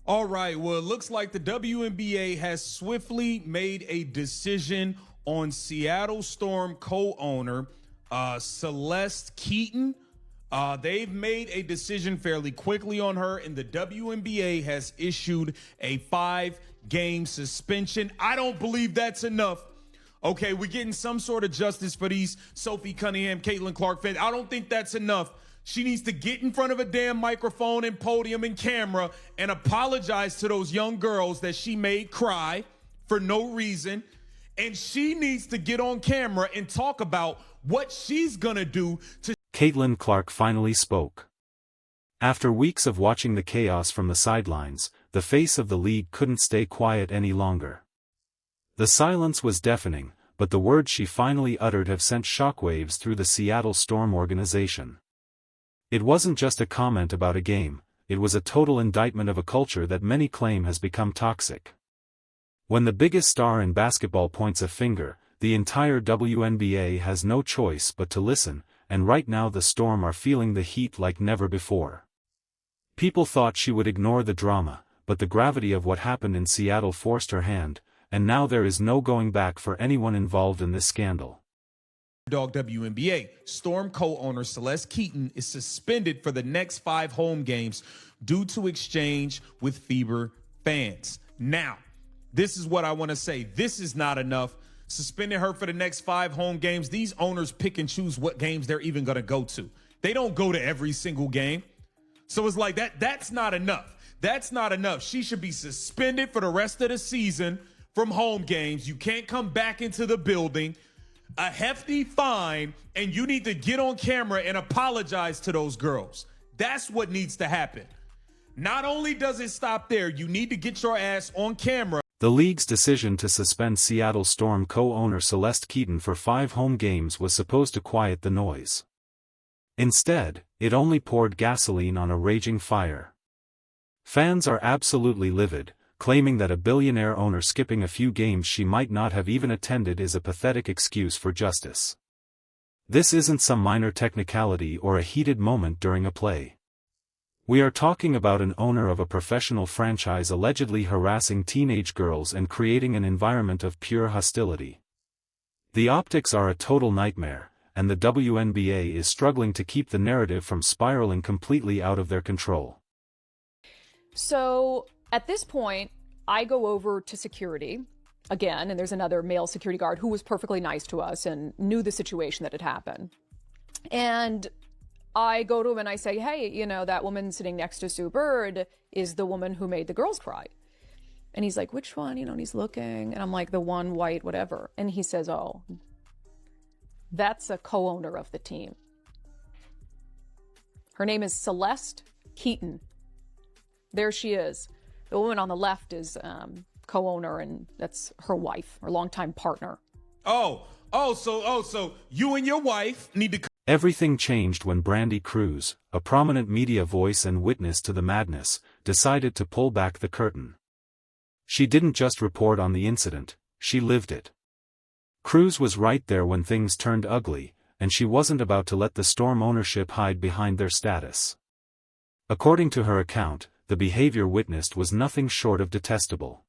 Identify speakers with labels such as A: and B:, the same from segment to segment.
A: All right, well, it looks like the WNBA has swiftly made a decision on Seattle Storm co-owner Celeste Keaton. They've made a decision fairly quickly on her, and the WNBA has issued a 5-game suspension. I don't believe that's enough. Okay, we're getting some sort of justice for these Sophie Cunningham, Caitlin Clark fans. I don't think that's enough. She needs to get in front of a damn microphone and podium and camera and apologize to those young girls that she made cry for no reason. And she needs to get on camera and talk about what she's going to do to...
B: Caitlin Clark finally spoke. After weeks of watching the chaos from the sidelines, the face of the league couldn't stay quiet any longer. The silence was deafening, but the words she finally uttered have sent shockwaves through the Seattle Storm organization. It wasn't just a comment about a game, it was a total indictment of a culture that many claim has become toxic. When the biggest star in basketball points a finger, the entire WNBA has no choice but to listen, and right now the Storm are feeling the heat like never before. People thought she would ignore the drama, but the gravity of what happened in Seattle forced her hand, and now there is no going back for anyone involved in this scandal.
A: WNBA. Storm co-owner Celeste Keaton is suspended for the next 5 home games due to exchange with Fever fans. Now, this is what I want to say. This is not enough. Suspending her for the next 5 home games. These owners pick and choose what games they're even going to go to. They don't go to every single game. So it's like that's not enough. That's not enough. She should be suspended for the rest of the season from home games. You can't come back into the building. A hefty fine, and you need to get on camera and apologize to those girls. That's what needs to happen. Not only does it stop there, you need to get your ass on camera.
B: The league's decision to suspend Seattle Storm co-owner Celeste Keaton for 5 home games was supposed to quiet the noise. Instead, it only poured gasoline on a raging fire. Fans are absolutely livid, claiming that a billionaire owner skipping a few games she might not have even attended is a pathetic excuse for justice. This isn't some minor technicality or a heated moment during a play. We are talking about an owner of a professional franchise allegedly harassing teenage girls and creating an environment of pure hostility. The optics are a total nightmare, and the WNBA is struggling to keep the narrative from spiraling completely out of their control.
C: So, at this point, I go over to security again, and there's another male security guard who was perfectly nice to us and knew the situation that had happened. And I go to him and I say, hey, you know, that woman sitting next to Sue Bird is the woman who made the girls cry. And he's like, which one? You know, and he's looking, and I'm like, the one white, whatever. And he says, oh, that's a co-owner of the team. Her name is Celeste Keaton. There she is. The woman on the left is co-owner, and that's her wife, her longtime partner.
A: So you and your wife need to...
B: Everything changed when Brandi Cruz, a prominent media voice and witness to the madness, decided to pull back the curtain. She didn't just report on the incident, she lived it. Cruz was right there when things turned ugly, and she wasn't about to let the Storm ownership hide behind their status. According to her account, the behavior witnessed was nothing short of detestable.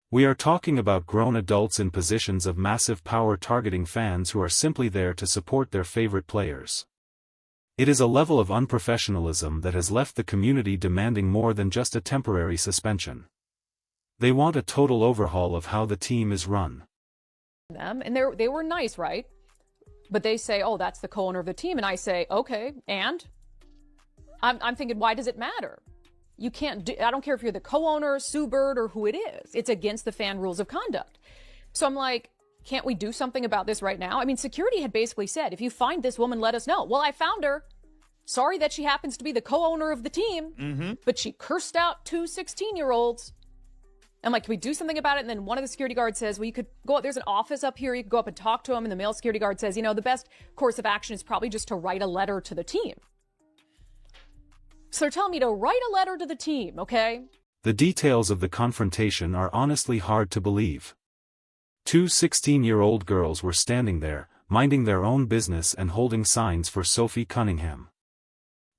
B: We are talking about grown adults in positions of massive power targeting fans who are simply there to support their favorite players. It is a level of unprofessionalism that has left the community demanding more than just a temporary suspension. They want a total overhaul of how the team is run.
C: And they were nice, right? But they say, oh, that's the co-owner of the team. And I say, okay, and? I'm thinking, why does it matter? You can't do, I don't care if you're the co-owner, Sue Bird, or who it is. It's against the fan rules of conduct. So I'm like, can't we do something about this right now? I mean, security had basically said, if you find this woman, let us know. Well, I found her. Sorry that she happens to be the co-owner of the team, but she cursed out 2 16-year-olds. I'm like, can we do something about it? And then one of the security guards says, well, you could go up, there's an office up here, you could go up and talk to him. And the male security guard says, you know, the best course of action is probably just to write a letter to the team. So they're telling me to write a letter to the team, okay?
B: The details of the confrontation are honestly hard to believe. 2 16-year-old girls were standing there, minding their own business and holding signs for Sophie Cunningham.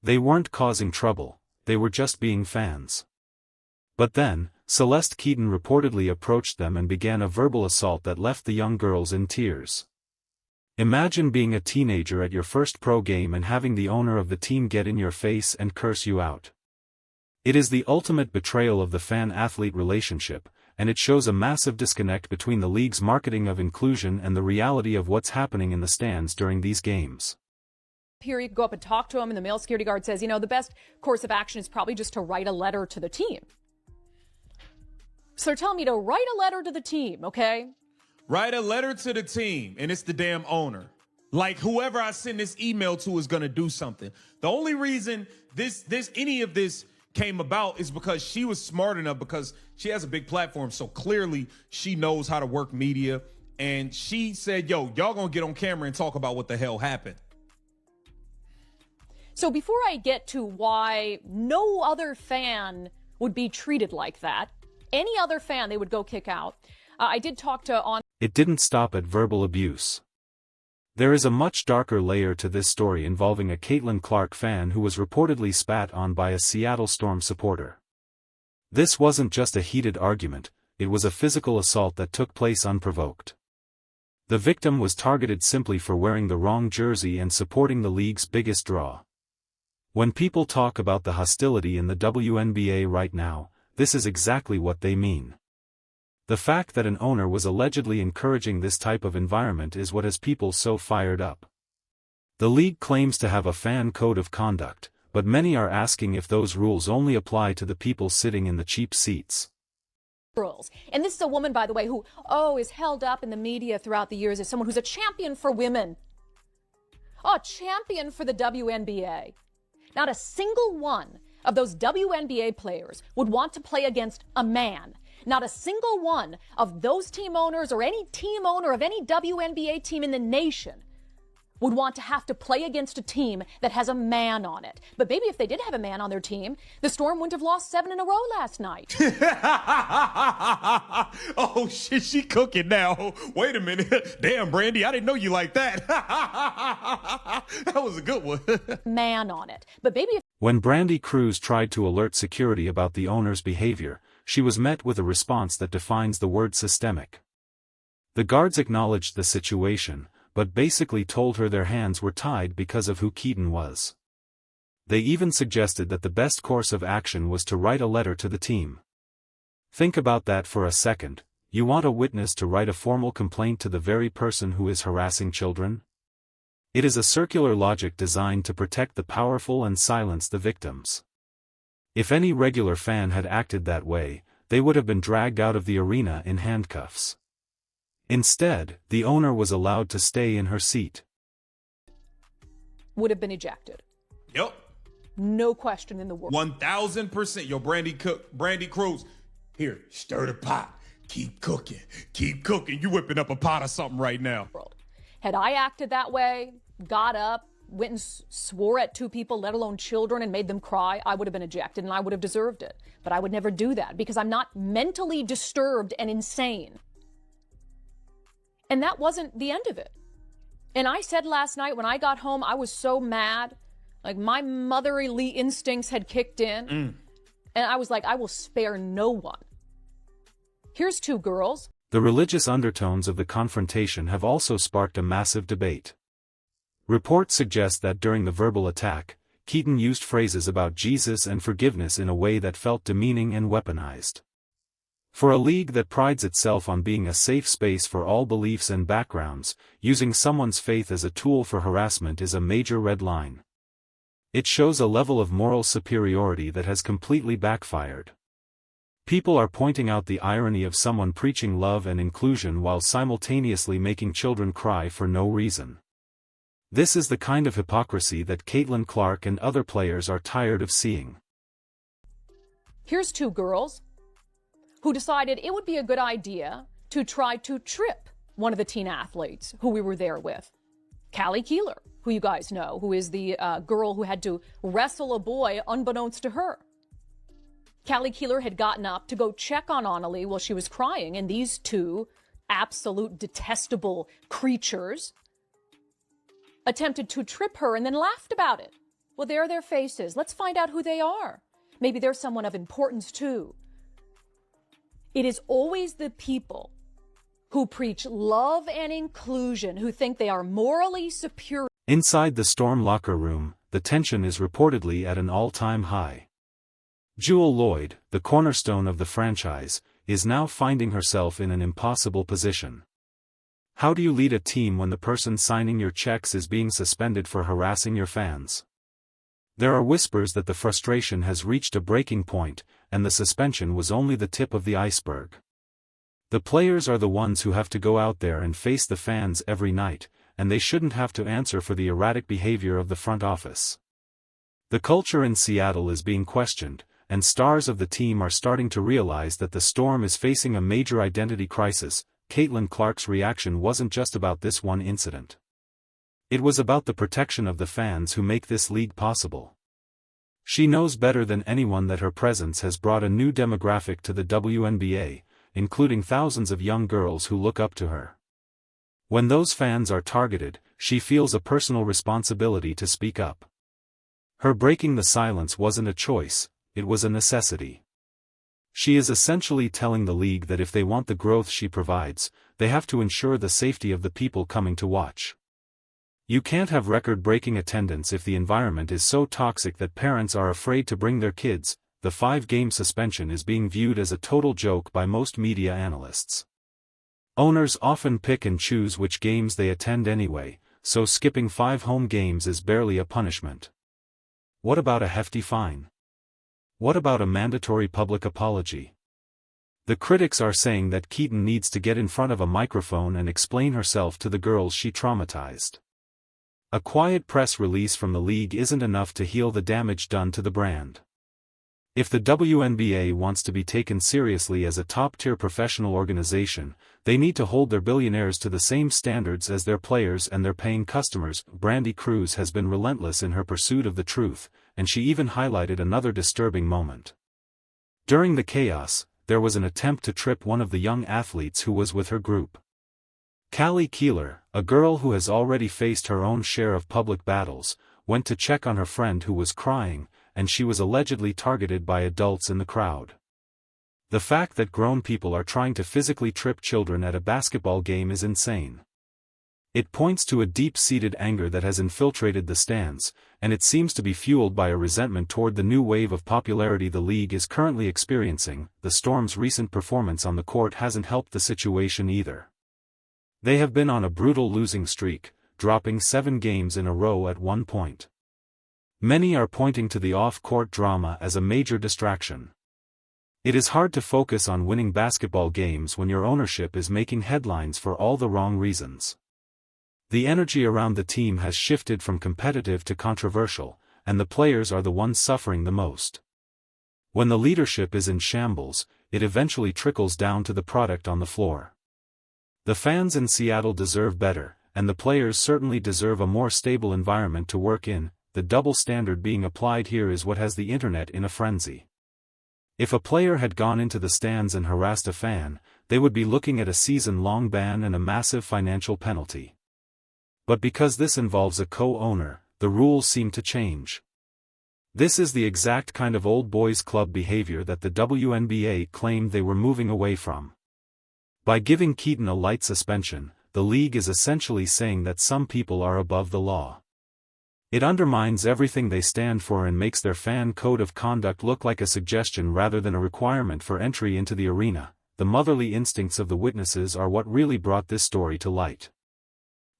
B: They weren't causing trouble, they were just being fans. But then, Celeste Keaton reportedly approached them and began a verbal assault that left the young girls in tears. Imagine being a teenager at your first pro game and having the owner of the team get in your face and curse you out. It is the ultimate betrayal of the fan-athlete relationship, and it shows a massive disconnect between the league's marketing of inclusion and the reality of what's happening in the stands during these games.
C: Here you go up and talk to him, and the male security guard says, the best course of action is probably just to write a letter to the team. So they're telling me to write a letter to the team, okay?
A: Write a letter to the team, and it's the damn owner. Like, whoever I send this email to is going to do something. The only reason any of this came about is because she was smart enough, because she has a big platform, so clearly she knows how to work media, and she said, yo, y'all going to get on camera and talk about what the hell happened.
C: So before I get to why no other fan would be treated like that, any other fan they would go kick out, I did talk to
B: It didn't stop at verbal abuse. There is a much darker layer to this story involving a Caitlin Clark fan who was reportedly spat on by a Seattle Storm supporter. This wasn't just a heated argument, it was a physical assault that took place unprovoked. The victim was targeted simply for wearing the wrong jersey and supporting the league's biggest draw. When people talk about the hostility in the WNBA right now, this is exactly what they mean. The fact that an owner was allegedly encouraging this type of environment is what has people so fired up. The league claims to have a fan code of conduct, but many are asking if those rules only apply to the people sitting in the cheap seats.
C: girls. And this is a woman, by the way, who, is held up in the media throughout the years as someone who's a champion for women. A champion for the WNBA. Not a single one of those WNBA players would want to play against a man. Not a single one of those team owners or any team owner of any WNBA team in the nation would want to have to play against a team that has a man on it. But maybe if they did have a man on their team, the Storm wouldn't have lost 7 in a row last night.
A: Oh, shit, she cooking now. Wait a minute. Damn, Brandy, I didn't know you like that. That was a good one.
C: Man on it. But maybe if
B: When Brandy Cruz tried to alert security about the owner's behavior, she was met with a response that defines the word systemic. The guards acknowledged the situation, but basically told her their hands were tied because of who Keaton was. They even suggested that the best course of action was to write a letter to the team. Think about that for a second. You want a witness to write a formal complaint to the very person who is harassing children? It is a circular logic designed to protect the powerful and silence the victims. If any regular fan had acted that way, they would have been dragged out of the arena in handcuffs. Instead, the owner was allowed to stay in her seat.
C: would have been ejected.
A: Yep.
C: No question in the world.
A: 1,000%. Yo, Brandy Cruz. Here, stir the pot. Keep cooking. Keep cooking. You whipping up a pot or something right now.
C: Had I acted that way, got up, went and swore at 2 people, let alone children, and made them cry, I would have been ejected and I would have deserved it. But I would never do that because I'm not mentally disturbed and insane. And that wasn't the end of it. And I said last night when I got home, I was so mad. Like my motherly instincts had kicked in. And I was like, I will spare no one. Here's 2 girls.
B: The religious undertones of the confrontation have also sparked a massive debate. Reports suggest that during the verbal attack, Keaton used phrases about Jesus and forgiveness in a way that felt demeaning and weaponized. For a league that prides itself on being a safe space for all beliefs and backgrounds, using someone's faith as a tool for harassment is a major red line. It shows a level of moral superiority that has completely backfired. People are pointing out the irony of someone preaching love and inclusion while simultaneously making children cry for no reason. This is the kind of hypocrisy that Caitlin Clark and other players are tired of seeing.
C: Here's 2 girls who decided it would be a good idea to try to trip one of the teen athletes who we were there with. Callie Keeler, who you guys know, who is the girl who had to wrestle a boy unbeknownst to her. Callie Keeler had gotten up to go check on Annalie while she was crying, and these 2 absolute detestable creatures attempted to trip her and then laughed about it. Well, there are their faces. Let's find out who they are. Maybe they're someone of importance too. It is always the people who preach love and inclusion, who think they are morally superior.
B: Inside the Storm locker room, the tension is reportedly at an all-time high. Jewell Loyd, the cornerstone of the franchise, is now finding herself in an impossible position. How do you lead a team when the person signing your checks is being suspended for harassing your fans? There are whispers that the frustration has reached a breaking point, and the suspension was only the tip of the iceberg. The players are the ones who have to go out there and face the fans every night, and they shouldn't have to answer for the erratic behavior of the front office. The culture in Seattle is being questioned, and stars of the team are starting to realize that the Storm is facing a major identity crisis. Caitlin Clark's reaction wasn't just about this one incident. It was about the protection of the fans who make this league possible. She knows better than anyone that her presence has brought a new demographic to the WNBA, including thousands of young girls who look up to her. When those fans are targeted, she feels a personal responsibility to speak up. Her breaking the silence wasn't a choice, it was a necessity. She is essentially telling the league that if they want the growth she provides, they have to ensure the safety of the people coming to watch. You can't have record-breaking attendance if the environment is so toxic that parents are afraid to bring their kids. The 5-game suspension is being viewed as a total joke by most media analysts. Owners often pick and choose which games they attend anyway, so skipping 5 home games is barely a punishment. What about a hefty fine? What about a mandatory public apology? The critics are saying that Keaton needs to get in front of a microphone and explain herself to the girls she traumatized. A quiet press release from the league isn't enough to heal the damage done to the brand. If the WNBA wants to be taken seriously as a top-tier professional organization, they need to hold their billionaires to the same standards as their players and their paying customers. Brandi Cruz has been relentless in her pursuit of the truth, and she even highlighted another disturbing moment. During the chaos, there was an attempt to trip one of the young athletes who was with her group. Callie Keeler, a girl who has already faced her own share of public battles, went to check on her friend who was crying, and she was allegedly targeted by adults in the crowd. The fact that grown people are trying to physically trip children at a basketball game is insane. It points to a deep-seated anger that has infiltrated the stands, and it seems to be fueled by a resentment toward the new wave of popularity the league is currently experiencing. The Storm's recent performance on the court hasn't helped the situation either. They have been on a brutal losing streak, dropping 7 games in a row at one point. Many are pointing to the off-court drama as a major distraction. It is hard to focus on winning basketball games when your ownership is making headlines for all the wrong reasons. The energy around the team has shifted from competitive to controversial, and the players are the ones suffering the most. When the leadership is in shambles, it eventually trickles down to the product on the floor. The fans in Seattle deserve better, and the players certainly deserve a more stable environment to work in. The double standard being applied here is what has the internet in a frenzy. If a player had gone into the stands and harassed a fan, they would be looking at a season-long ban and a massive financial penalty. But because this involves a co-owner, the rules seem to change. This is the exact kind of old boys club behavior that the WNBA claimed they were moving away from. By giving Keaton a light suspension, the league is essentially saying that some people are above the law. It undermines everything they stand for and makes their fan code of conduct look like a suggestion rather than a requirement for entry into the arena. The motherly instincts of the witnesses are what really brought this story to light.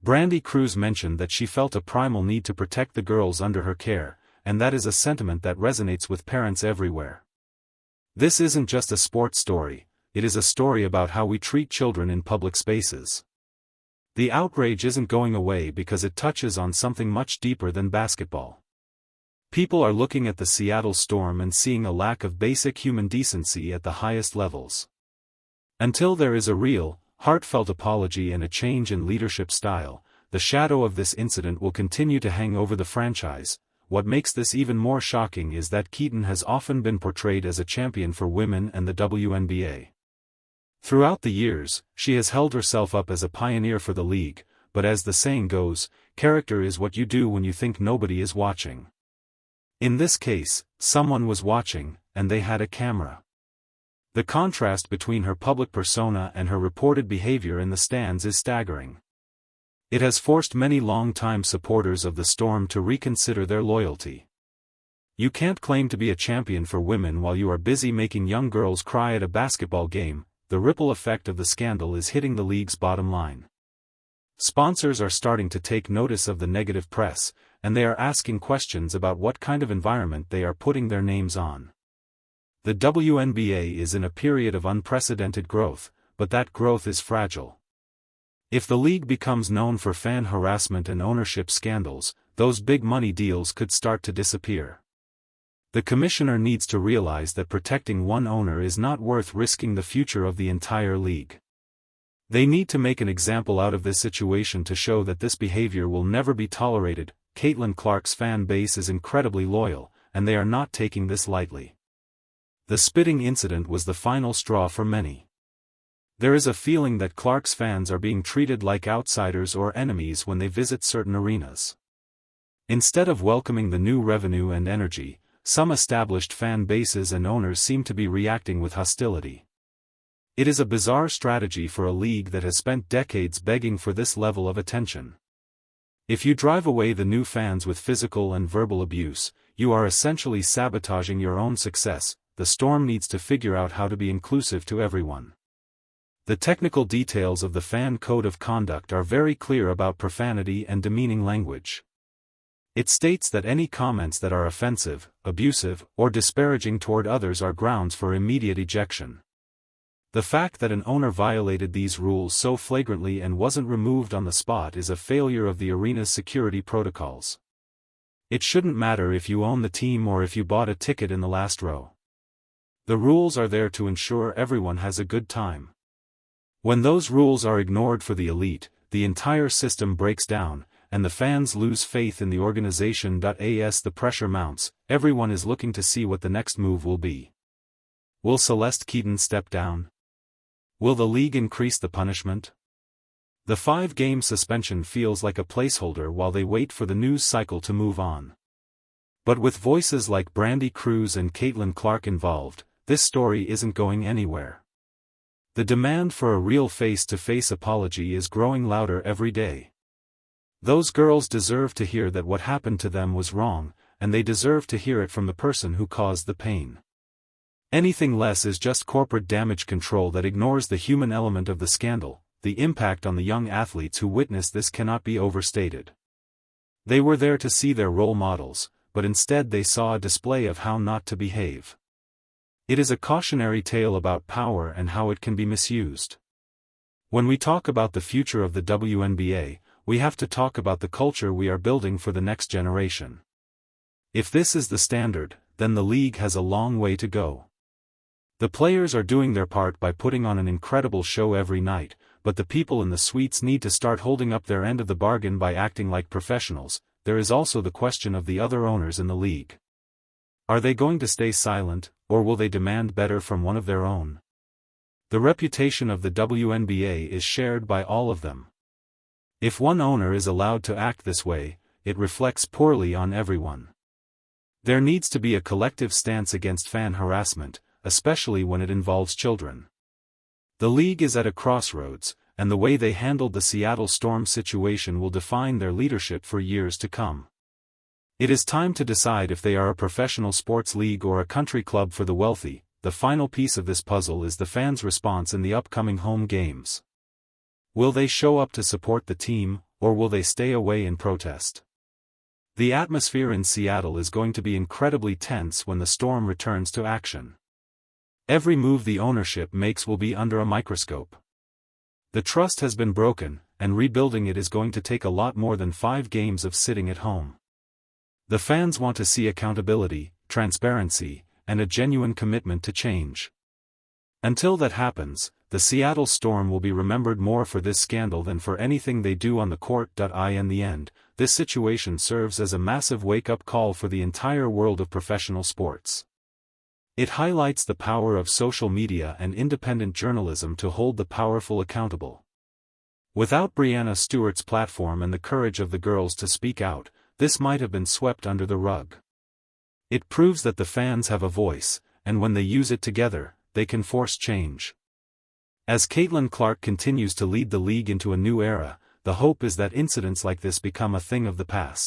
B: Brandi Cruz mentioned that she felt a primal need to protect the girls under her care, and that is a sentiment that resonates with parents everywhere. This isn't just a sports story, it is a story about how we treat children in public spaces. The outrage isn't going away because it touches on something much deeper than basketball. People are looking at the Seattle Storm and seeing a lack of basic human decency at the highest levels. Until there is a real, heartfelt apology and a change in leadership style, the shadow of this incident will continue to hang over the franchise. What makes this even more shocking is that Keaton has often been portrayed as a champion for women and the WNBA. Throughout the years, she has held herself up as a pioneer for the league, but as the saying goes, character is what you do when you think nobody is watching. In this case, someone was watching, and they had a camera. The contrast between her public persona and her reported behavior in the stands is staggering. It has forced many long-time supporters of the Storm to reconsider their loyalty. You can't claim to be a champion for women while you are busy making young girls cry at a basketball game. The ripple effect of the scandal is hitting the league's bottom line. Sponsors are starting to take notice of the negative press, and they are asking questions about what kind of environment they are putting their names on. The WNBA is in a period of unprecedented growth, but that growth is fragile. If the league becomes known for fan harassment and ownership scandals, those big money deals could start to disappear. The commissioner needs to realize that protecting one owner is not worth risking the future of the entire league. They need to make an example out of this situation to show that this behavior will never be tolerated. Caitlin Clark's fan base is incredibly loyal, and they are not taking this lightly. The spitting incident was the final straw for many. There is a feeling that Clark's fans are being treated like outsiders or enemies when they visit certain arenas. Instead of welcoming the new revenue and energy, some established fan bases and owners seem to be reacting with hostility. It is a bizarre strategy for a league that has spent decades begging for this level of attention. If you drive away the new fans with physical and verbal abuse, you are essentially sabotaging your own success. The Storm needs to figure out how to be inclusive to everyone. The technical details of the fan code of conduct are very clear about profanity and demeaning language. It states that any comments that are offensive, abusive, or disparaging toward others are grounds for immediate ejection. The fact that an owner violated these rules so flagrantly and wasn't removed on the spot is a failure of the arena's security protocols. It shouldn't matter if you own the team or if you bought a ticket in the last row. The rules are there to ensure everyone has a good time. When those rules are ignored for the elite, the entire system breaks down, and the fans lose faith in the organization. As the pressure mounts, everyone is looking to see what the next move will be. Will Celeste Keaton step down? Will the league increase the punishment? The 5-game suspension feels like a placeholder while they wait for the news cycle to move on. But with voices like Brandi Cruz and Caitlin Clark involved, this story isn't going anywhere. The demand for a real face-to-face apology is growing louder every day. Those girls deserve to hear that what happened to them was wrong, and they deserve to hear it from the person who caused the pain. Anything less is just corporate damage control that ignores the human element of the scandal. The impact on the young athletes who witnessed this cannot be overstated. They were there to see their role models, but instead they saw a display of how not to behave. It is a cautionary tale about power and how it can be misused. When we talk about the future of the WNBA, we have to talk about the culture we are building for the next generation. If this is the standard, then the league has a long way to go. The players are doing their part by putting on an incredible show every night, but the people in the suites need to start holding up their end of the bargain by acting like professionals. There is also the question of the other owners in the league. Are they going to stay silent, or will they demand better from one of their own? The reputation of the WNBA is shared by all of them. If one owner is allowed to act this way, it reflects poorly on everyone. There needs to be a collective stance against fan harassment, especially when it involves children. The league is at a crossroads, and the way they handled the Seattle Storm situation will define their leadership for years to come. It is time to decide if they are a professional sports league or a country club for the wealthy. The final piece of this puzzle is the fans' response in the upcoming home games. Will they show up to support the team, or will they stay away and protest? The atmosphere in Seattle is going to be incredibly tense when the Storm returns to action. Every move the ownership makes will be under a microscope. The trust has been broken, and rebuilding it is going to take a lot more than 5 games of sitting at home. The fans want to see accountability, transparency, and a genuine commitment to change. Until that happens, the Seattle Storm will be remembered more for this scandal than for anything they do on the court. In the end, this situation serves as a massive wake-up call for the entire world of professional sports. It highlights the power of social media and independent journalism to hold the powerful accountable. Without Breanna Stewart's platform and the courage of the girls to speak out, this might have been swept under the rug. It proves that the fans have a voice, and when they use it together, they can force change. As Caitlin Clark continues to lead the league into a new era, the hope is that incidents like this become a thing of the past.